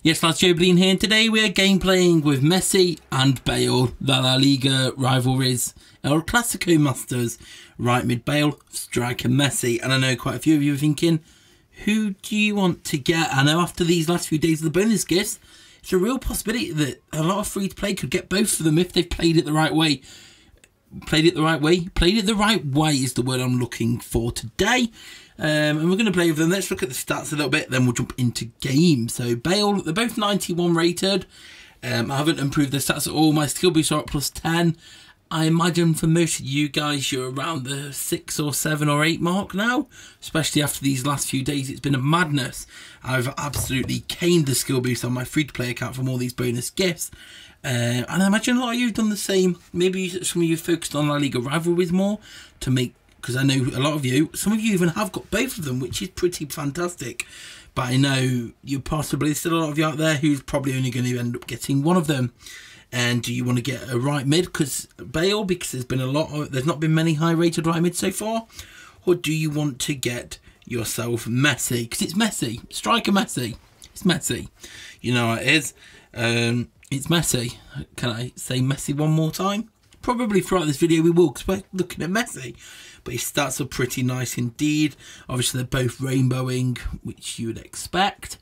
Yes, lads, joebiline here, and today we are gameplaying with Messi and Bale, the La Liga Rivalries, El Clasico Masters, right mid Bale, striker Messi. And I know quite a few of you are thinking, who do you want to get? I know after these last few days of the bonus gifts, it's a real possibility that a lot of free-to-play could get both of them if they've played it the right way. Played it the right way is the word I'm looking for today. And we're going to play with them. Let's look at the stats a little bit, then we'll jump into game. So Bale, they're both 91 rated. I haven't improved their stats at all. My skill boosts are up +10. I imagine for most of you guys, you're around the 6 or 7 or 8 mark now. Especially after these last few days, it's been a madness. I've absolutely caned the skill boost on my free-to-play account from all these bonus gifts. And I imagine a lot of you have done the same. Maybe some of you focused on La Liga Rivalries more to make, because I know a lot of you, some of you even have got both of them, which is pretty fantastic. But I know you possibly, still a lot of you out there who's probably only going to end up getting one of them. And do you want to get a right mid because Bale, because there's been a lot of, there's not been many high rated right mids so far? Or do you want to get yourself Messi? Because it's Messi, striker Messi. It's Messi. You know what it is. It's Messi. Can I say Messi one more time? Probably throughout this video we will, because we're looking at Messi. But his stats are pretty nice indeed. Obviously they're both rainbowing, which you would expect.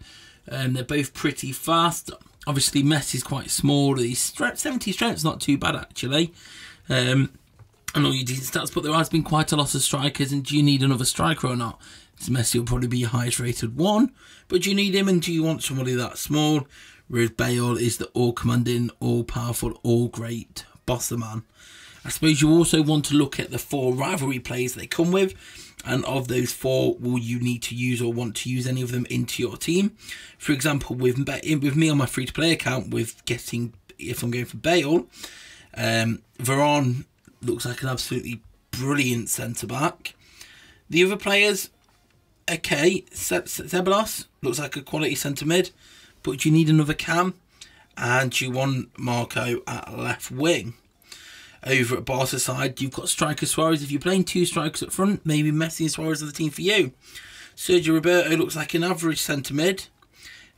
They're both pretty fast. Obviously Messi's quite small. He's 70 strength's not too bad actually. And all your decent stats, but there has been quite a lot of strikers, and do you need another striker or not? So Messi will probably be your highest rated one. But do you need him, and do you want somebody that small? Whereas Bale is the all-commanding, all-powerful, all-great bosser man. I suppose you also want to look at the 4 rivalry plays they come with. And of those 4, will you need to use or want to use any of them into your team? For example, with me on my free-to-play account, with getting, if I'm going for Bale, Veron looks like an absolutely brilliant centre-back. The other players, okay, Zeballos looks like a quality centre-mid. But you need another cam, and you want Marco at left wing. Over at Barca side, you've got striker Suarez. If you're playing 2 strikers up front, maybe Messi and Suarez are the team for you. Sergio Roberto looks like an average centre mid.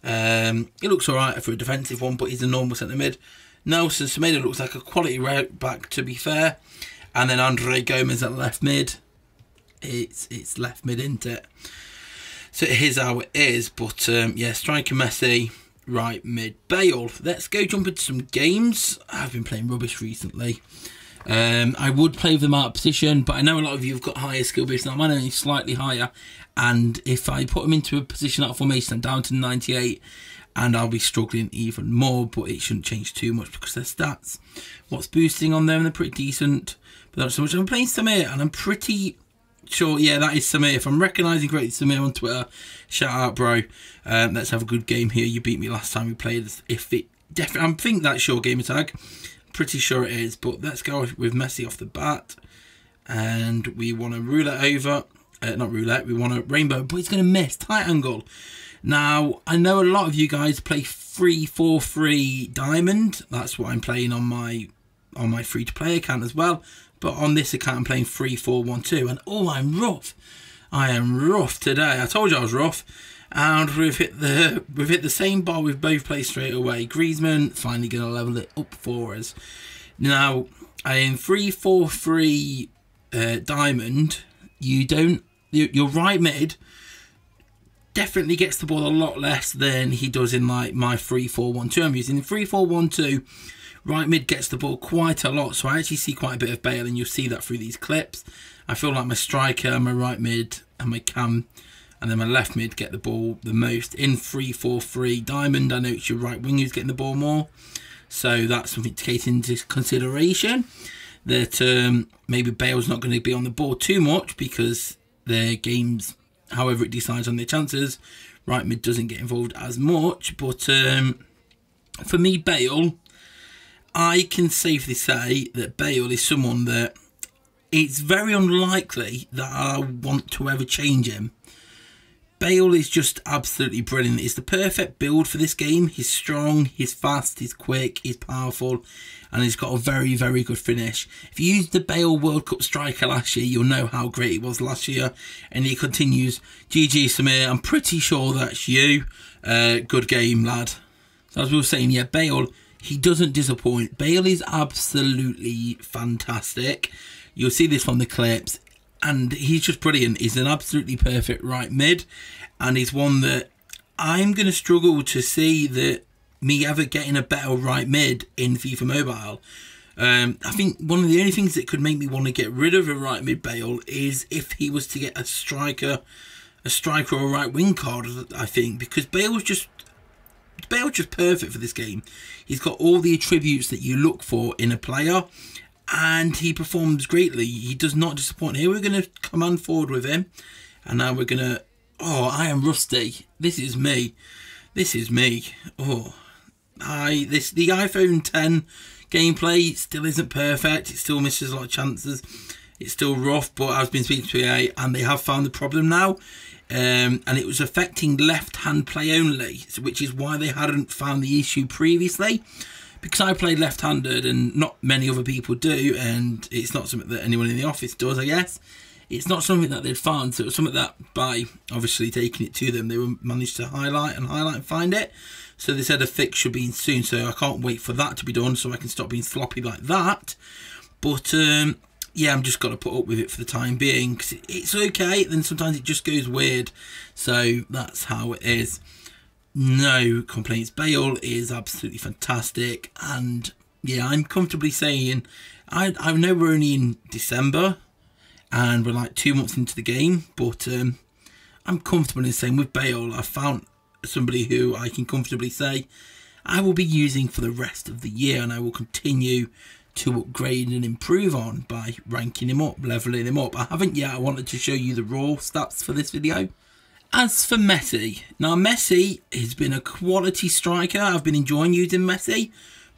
He looks alright for a defensive one, but he's a normal centre mid. Nelson Semedo looks like a quality right back, to be fair. And then Andre Gomez at left mid. It's left mid, isn't it? So it is how it is, but yeah, striker Messi, right mid Bale. Let's go jump into some games. I've been playing rubbish recently. I would play with them out of position, but I know a lot of you have got higher skill base now. Mine only slightly higher, and if I put them into a position out of formation, I'm down to 98, and I'll be struggling even more, but it shouldn't change too much because their stats, what's boosting on them, they're pretty decent, but not so much. I'm playing Samir, and I'm pretty sure, yeah, that is Samir. If I'm recognising correctly, Samir on Twitter, shout out, bro. Let's have a good game here. You beat me last time we played. If it definitely, I think that's your gamer tag. Pretty sure it is. But let's go with Messi off the bat, and we want to roulette over. Not roulette. We want a rainbow, but he's going to miss tight angle. Now I know a lot of you guys play 3-4-3 diamond. That's what I'm playing on my free to play account as well. But on this account, I'm playing 3-4-1-2, and oh, I'm rough. I am rough today. I told you I was rough, and we've hit the same bar we've both played straight away. Griezmann finally going to level it up for us. Now, in 3-4-3 diamond, your right mid definitely gets the ball a lot less than he does in like my 3-4-1-2. I'm using 3-4-1-2. Right mid gets the ball quite a lot, so I actually see quite a bit of Bale, and you'll see that through these clips. I feel like my striker, my right mid, and my cam, and then my left mid get the ball the most. In 3-4-3 diamond, I know it's your right wing who's getting the ball more, so that's something to take into consideration. That maybe Bale's not going to be on the ball too much because their games, however it decides on their chances, right mid doesn't get involved as much. But for me, Bale, I can safely say that Bale is someone that it's very unlikely that I want to ever change him. Bale is just absolutely brilliant. He's the perfect build for this game. He's strong, he's fast, he's quick, he's powerful, and he's got a very, very good finish. If you used the Bale World Cup striker last year, you'll know how great he was last year. And he continues. GG, Samir. I'm pretty sure that's you. Good game, lad. So as we were saying, yeah, Bale, he doesn't disappoint. Bale is absolutely fantastic. You'll see this from the clips. And he's just brilliant. He's an absolutely perfect right mid. And he's one that I'm going to struggle to see that me ever getting a better right mid in FIFA Mobile. I think one of the only things that could make me want to get rid of a right mid Bale is if he was to get a striker or a right wing card, I think. Because Bale's just perfect for this game. He's got all the attributes that you look for in a player. And he performs greatly. He does not disappoint. Here we're going to command forward with him. And now we're going to... Oh, I am rusty. This is me. This is me. Oh. The iPhone 10 gameplay still isn't perfect. It still misses a lot of chances. It's still rough. But I've been speaking to EA and they have found the problem now. And it was affecting left-hand play only. Which is why they hadn't found the issue previously. Because I play left-handed and not many other people do, and it's not something that anyone in the office does, I guess. It's not something that they'd found, so it was something that by obviously taking it to them, they were managed to highlight and find it. So they said a fix should be in soon, so I can't wait for that to be done so I can stop being sloppy like that. But yeah, I'm just got to put up with it for the time being, because it's okay, then sometimes it just goes weird. So that's how it is. No complaints. Bale is absolutely fantastic, and yeah, I'm comfortably saying I know we're only in December and we're like 2 months into the game, but I'm comfortable in saying with Bale I've found somebody who I can comfortably say I will be using for the rest of the year, and I will continue to upgrade and improve on by ranking him up, leveling him up. I haven't yet. I wanted to show you the raw stats for this video. As for Messi, now Messi has been a quality striker. I've been enjoying using Messi,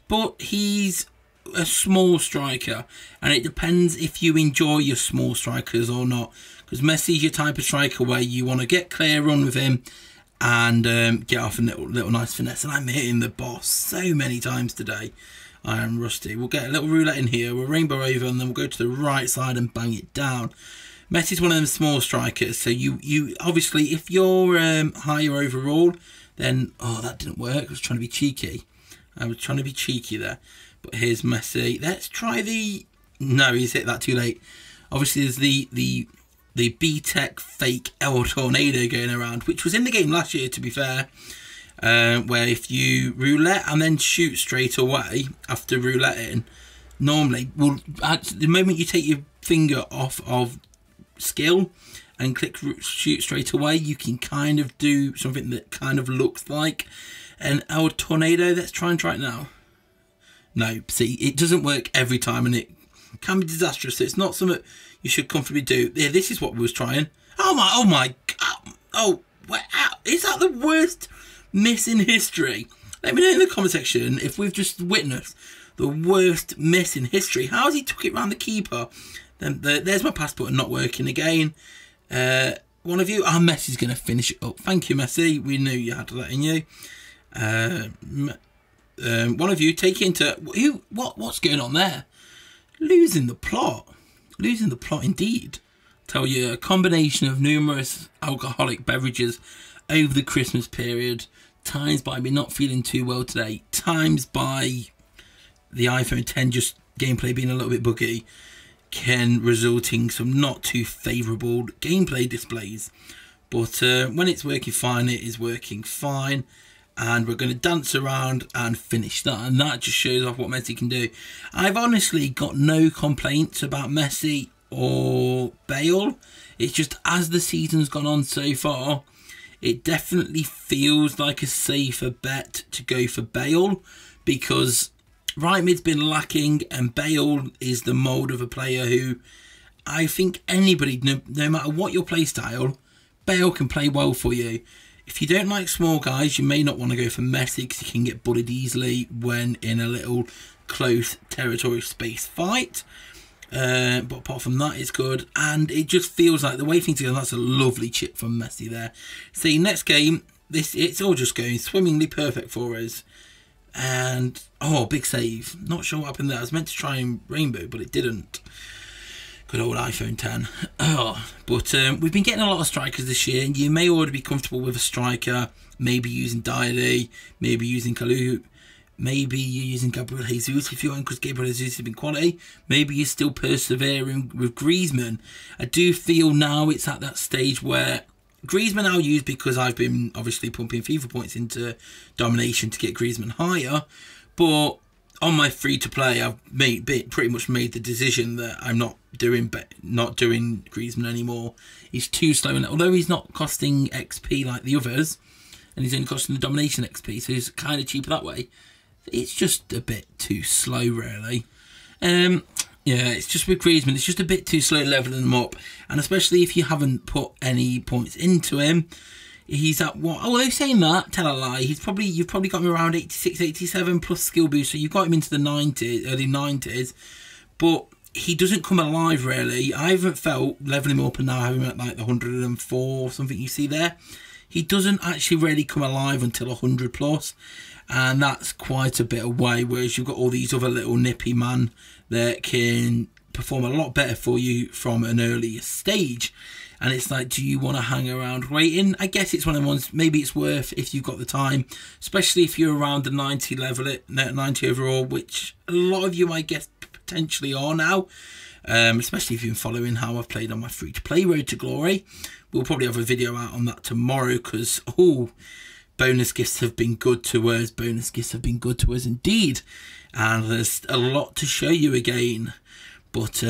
but he's a small striker, and it depends if you enjoy your small strikers or not. Because Messi's your type of striker where you want to get clear run with him and get off a little nice finesse. And I'm hitting the boss so many times today. I am rusty. We'll get a little roulette in here. We'll rainbow over, and then we'll go to the right side and bang it down. Messi's one of them small strikers, so you obviously, if you're higher overall, then... Oh, that didn't work. I was trying to be cheeky. There. But here's Messi. Let's try the... No, he's hit that too late. Obviously, there's the B-Tech fake El Tornado going around, which was in the game last year, to be fair, where if you roulette and then shoot straight away after rouletting, normally, well, at the moment you take your finger off of skill and click shoot straight away, you can kind of do something that kind of looks like an El Tornado. Let's try and try it now. No, see, it doesn't work every time, and it can be disastrous, so it's not something you should comfortably do. Yeah, this is what we was trying. Oh my god. Oh, is that the worst miss in history? Let me know in the comment section if we've just witnessed the worst miss in history. How has he took it round the keeper? Then there's my pass button not working again. One of you, Messi's going to finish it up. Thank you, Messi. We knew you had that in you. One of you, take it into... What's going on there? Losing the plot. Losing the plot indeed. Tell you, a combination of numerous alcoholic beverages over the Christmas period, times by me not feeling too well today, times by the iPhone 10 just gameplay being a little bit buggy, can result in some not too favourable gameplay displays. But when it's working fine, it is working fine. And we're going to dance around and finish that. And that just shows off what Messi can do. I've honestly got no complaints about Messi or Bale. It's just as the season's gone on so far, it definitely feels like a safer bet to go for Bale, because right mid's been lacking, and Bale is the mould of a player who I think anybody, no matter what your play style, Bale can play well for you. If you don't like small guys, you may not want to go for Messi because you can get bullied easily when in a little close territory space fight. But apart from that, it's good. And it just feels like the way things are going, that's a lovely chip from Messi there. See, next game, it's all just going swimmingly perfect for us. And, oh, big save. Not sure what happened there. I was meant to try and rainbow, but it didn't. Good old iPhone 10. Oh, but we've been getting a lot of strikers this year, and you may already be comfortable with a striker, maybe using Dialy, maybe using Kalu, maybe you're using Gabriel Jesus if you want, because Gabriel Jesus has been quality. Maybe you're still persevering with Griezmann. I do feel now it's at that stage where Griezmann I'll use because I've been obviously pumping FIFA points into domination to get Griezmann higher, but on my free-to-play, I've pretty much made the decision that I'm not doing Griezmann anymore. He's too slow, and although he's not costing XP like the others, and he's only costing the domination XP, so he's kind of cheaper that way. It's just a bit too slow, really. Yeah, it's just with Griezmann, it's just a bit too slow leveling him up, and especially if you haven't put any points into him. He's at what? Although saying that, tell a lie. You've probably got him around 86, 87 plus skill boost, so you've got him into the 90s, early 90s. But he doesn't come alive really. I haven't felt leveling him up and now having him at like the 104 or something you see there. He doesn't actually really come alive until 100 plus, and that's quite a bit away. Whereas you've got all these other little nippy man that can perform a lot better for you from an earlier stage. And it's like, do you want to hang around waiting? I guess it's one of the ones, maybe it's worth if you've got the time, especially if you're around the 90 level, 90 overall, which a lot of you, I guess, potentially are now. Especially if you've been following how I've played on my free-to-play road to glory. We'll probably have a video out on that tomorrow because, bonus gifts have been good to us. Bonus gifts have been good to us indeed. And there's a lot to show you again. But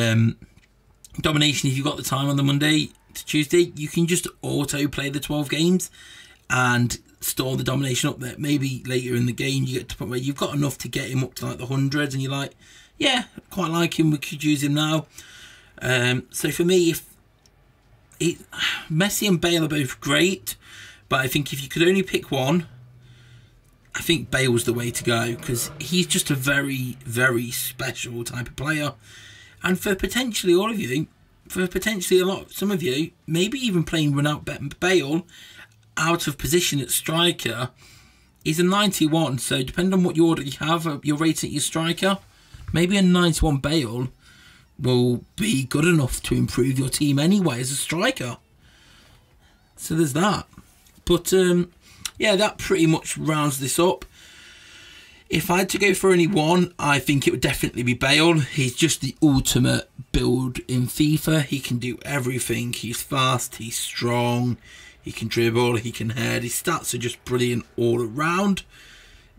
domination, if you've got the time on the Monday to Tuesday, you can just auto play the 12 games and store the domination up there. Maybe later in the game you get to the point where you've got enough to get him up to like the hundreds and you're like, yeah, quite like him, we could use him now. So for me, Messi and Bale are both great, but I think if you could only pick one, I think Bale's the way to go, because he's just a very, very special type of player. And for potentially all of you, some of you, maybe even playing without Bale out of position at striker, is a 91. So depending on what you already have, your rating at your striker, maybe a 91 Bale will be good enough to improve your team anyway as a striker. So there's that. But yeah, that pretty much rounds this up. If I had to go for only one, I think it would definitely be Bale. He's just the ultimate build in FIFA. He can do everything. He's fast, he's strong, he can dribble, he can head. His stats are just brilliant all around.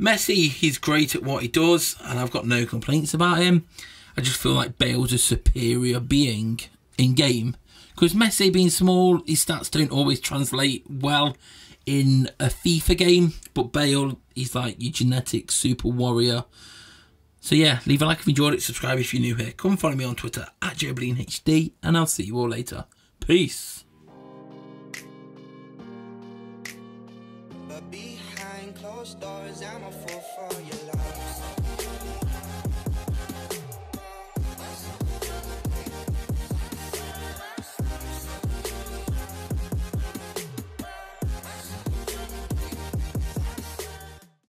Messi, he's great at what he does, and I've got no complaints about him. I just feel like Bale's a superior being in game. Because Messi being small, his stats don't always translate well in a FIFA game, but Bale, he's like your genetic super warrior. So yeah, leave a like if you enjoyed it, subscribe if you're new here. Come follow me on Twitter at joebilineHD, and I'll see you all later. Peace. But behind closed doors, I'm a fool for your love.